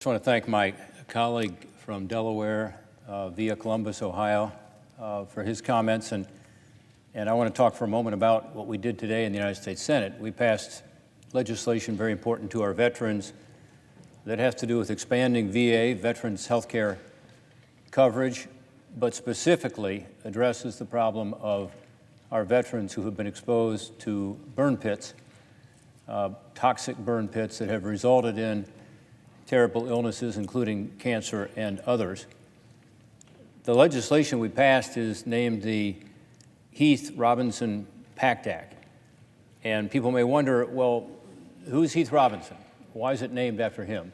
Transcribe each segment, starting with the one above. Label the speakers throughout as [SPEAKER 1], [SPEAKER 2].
[SPEAKER 1] I just want to thank my colleague from Delaware via Columbus, Ohio, for his comments. And I want to talk for a moment about what we did today in the United States Senate. We passed legislation very important to our veterans that has to do with expanding VA, veterans health care coverage, but specifically addresses the problem of our veterans who have been exposed to burn pits, toxic burn pits that have resulted in terrible illnesses, including cancer and others. The legislation we passed is named the Heath Robinson PACT Act. And people may wonder, well, who's Heath Robinson? Why is it named after him?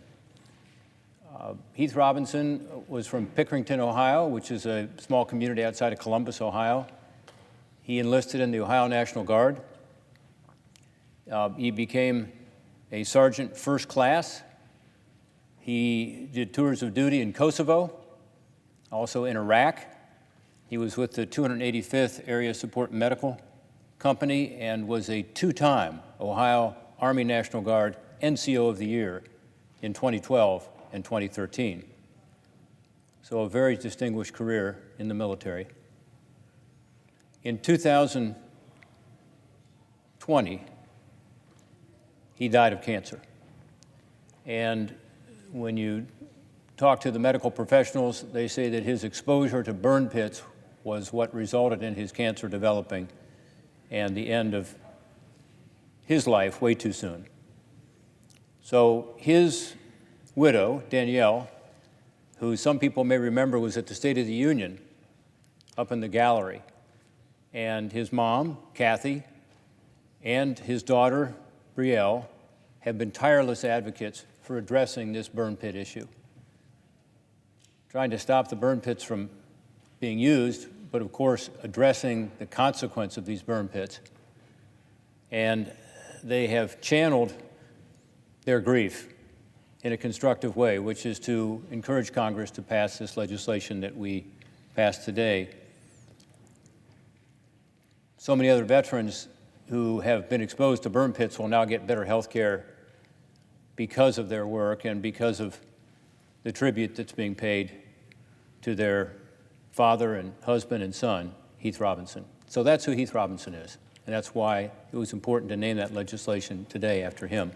[SPEAKER 1] Heath Robinson was from Pickerington, Ohio, which is a small community outside of Columbus, Ohio. He enlisted in the Ohio National Guard. He became a sergeant first class. He did tours of duty in Kosovo, also in Iraq. He was with the 285th Area Support Medical Company and was a two-time Ohio Army National Guard NCO of the Year in 2012 and 2013. So a very distinguished career in the military. In 2020, he died of cancer. And when you talk to the medical professionals, they say that his exposure to burn pits was what resulted in his cancer developing and the end of his life way too soon. So his widow, Danielle, who some people may remember was at the State of the Union up in the gallery, and his mom, Kathy, and his daughter, Brielle, have been tireless advocates for addressing this burn pit issue, trying to stop the burn pits from being used, but of course addressing the consequence of these burn pits. And they have channeled their grief in a constructive way, which is to encourage Congress to pass this legislation that we passed today. So many other veterans who have been exposed to burn pits will now get better health care because of their work and because of the tribute that's being paid to their father and husband and son, Heath Robinson. So that's who Heath Robinson is, and that's why it was important to name that legislation today after him.